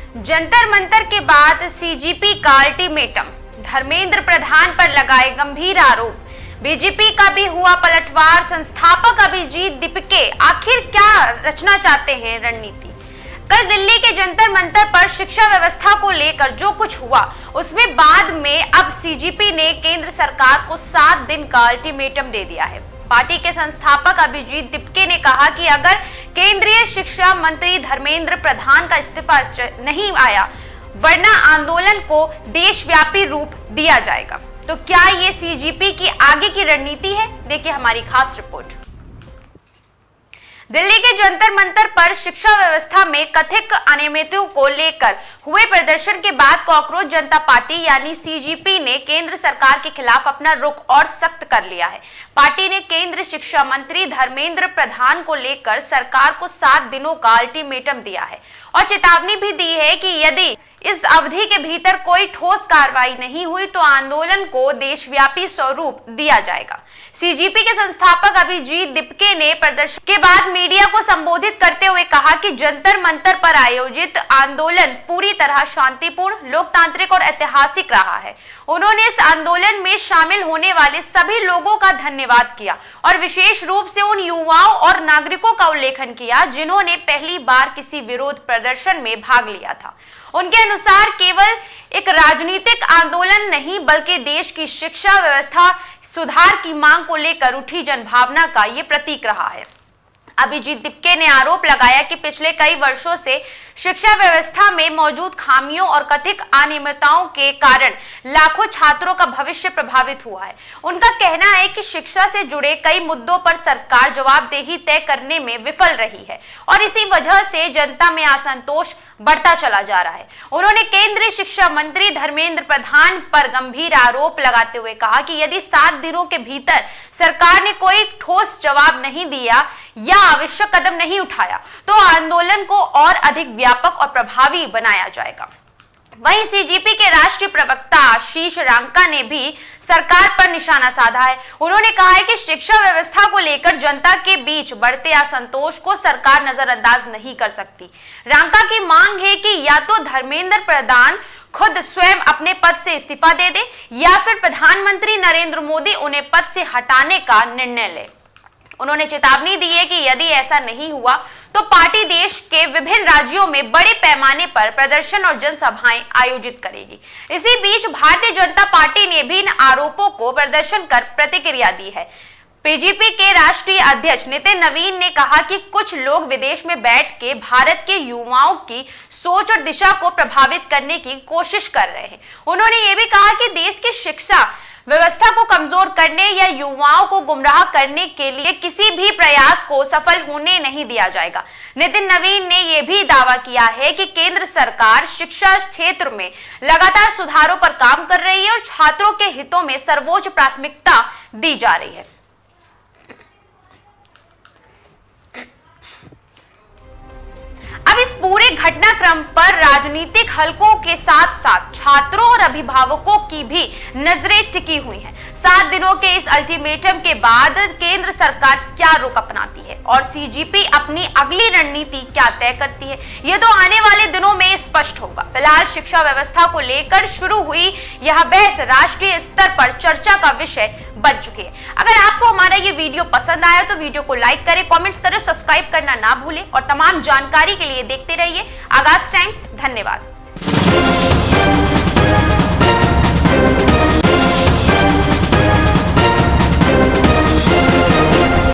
जंतर मंतर के बाद सीजीपी का अल्टीमेटम, धर्मेंद्र प्रधान पर लगाए गंभीर आरोप। बीजेपी का भी हुआ पलटवार, संस्थापक अभिजीत दीपके आखिर क्या रचना चाहते हैं रणनीति। कल दिल्ली के जंतर मंतर पर शिक्षा व्यवस्था को लेकर जो कुछ हुआ उसमें बाद में अब सीजीपी ने केंद्र सरकार को 7 दिन का अल्टीमेटम दे दिया है। पार्टी के संस्थापक अभिजीत दीपके ने कहा कि अगर केंद्रीय शिक्षा मंत्री धर्मेंद्र प्रधान का इस्तीफा नहीं आया वरना आंदोलन को देशव्यापी रूप दिया जाएगा। तो क्या ये सीजीपी की आगे की रणनीति है? देखिए हमारी खास रिपोर्ट। दिल्ली के जंतर मंतर पर शिक्षा व्यवस्था में कथित अनियमितताओं को लेकर हुए प्रदर्शन के बाद कॉकरोच जनता पार्टी यानी सीजीपी ने केंद्र सरकार के खिलाफ अपना रुख और सख्त कर लिया है। पार्टी ने केंद्रीय शिक्षा मंत्री धर्मेंद्र प्रधान को लेकर सरकार को 7 दिनों का अल्टीमेटम दिया है और चेतावनी भी दी है कि यदि इस अवधि के भीतर कोई ठोस कार्रवाई नहीं हुई तो आंदोलन को देशव्यापी स्वरूप दिया जाएगा। सीजीपी के संस्थापक अभिजीत दीपके ने प्रदर्शन के बाद मीडिया को संबोधित करते हुए कहा कि जंतर मंतर पर आयोजित आंदोलन पूरी तरह शांतिपूर्ण, लोकतांत्रिक और ऐतिहासिक रहा है। उन्होंने इस आंदोलन में शामिल होने वाले सभी लोगों का धन्यवाद किया और विशेष रूप से उन युवाओं और नागरिकों का उल्लेखन किया जिन्होंने पहली बार किसी विरोध प्रदर्शन में भाग लिया था। उनके अनुसार केवल एक राजनीतिक आंदोलन नहीं बल्कि देश की शिक्षा व्यवस्था सुधार की मांग को लेकर उठी जनभावना का ये प्रतीक रहा है। अभिजीत दीपके ने आरोप लगाया कि पिछले कई वर्षों से शिक्षा व्यवस्था में मौजूद खामियों और कथित अनियमितताओं के कारण लाखों छात्रों का भविष्य प्रभावित हुआ है। उनका कहना है कि शिक्षा से जुड़े कई मुद्दों पर सरकार जवाबदेही तय करने में विफल रही है और इसी वजह से जनता में असंतोष बढ़ता चला जा रहा है। उन्होंने केंद्रीय शिक्षा मंत्री धर्मेंद्र प्रधान पर गंभीर आरोप लगाते हुए कहा कि यदि 7 दिनों के भीतर सरकार ने कोई ठोस जवाब नहीं दिया या आवश्यक कदम नहीं उठाया तो आंदोलन को और अधिक व्यापक और प्रभावी बनाया जाएगा। वहीं सीजीपी के राष्ट्रीय प्रवक्ता आशीष रांका ने भी सरकार पर निशाना साधा है। उन्होंने कहा है कि शिक्षा व्यवस्था को लेकर जनता के बीच बढ़ते असंतोष को सरकार नजरअंदाज नहीं कर सकती। रांका की मांग है कि या तो धर्मेंद्र प्रधान खुद स्वयं अपने पद से इस्तीफा दे दे या फिर प्रधानमंत्री नरेंद्र मोदी उन्हें पद से हटाने का निर्णय ले। उन्होंने चेतावनी दी है कि यदि ऐसा नहीं हुआ तो पार्टी देश के विभिन्न राज्यों में बड़े पैमाने पर प्रदर्शन और जनसभाएं आयोजित करेगी। इसी बीच भारतीय जनता पार्टी ने भी इन आरोपों को प्रदर्शन कर प्रतिक्रिया दी है। बीजेपी के राष्ट्रीय अध्यक्ष नितिन नवीन ने कहा कि कुछ लोग विदेश में बैठ के भारत के युवाओं की सोच और दिशा को प्रभावित करने की कोशिश कर रहे हैं। उन्होंने ये भी कहा कि देश की शिक्षा व्यवस्था को कमजोर करने या युवाओं को गुमराह करने के लिए किसी भी प्रयास को सफल होने नहीं दिया जाएगा। नितिन नवीन ने यह भी दावा किया है कि केंद्र सरकार शिक्षा क्षेत्र में लगातार सुधारों पर काम कर रही है और छात्रों के हितों में सर्वोच्च प्राथमिकता दी जा रही है। अब इस पूरे घटनाक्रम पर राजनीतिक हलकों के साथ साथ छात्रों और अभिभावकों की भी नजरें टिकी हुई हैं। 7 दिनों के इस अल्टीमेटम के बाद केंद्र सरकार क्या रुख अपनाती है और सीजीपी अपनी अगली रणनीति क्या तय करती है, ये तो आने वाले दिनों में स्पष्ट होगा। फिलहाल शिक्षा व्यवस्था को लेकर शुरू हुई यह बहस राष्ट्रीय स्तर पर चर्चा का विषय बन चुकी है। अगर आपको हमारा ये वीडियो पसंद आया तो वीडियो को लाइक करें, कमेंट्स करें, सब्सक्राइब करना ना भूलें और तमाम जानकारी के लिए देखते रहिए आगाज टाइम्स। धन्यवाद।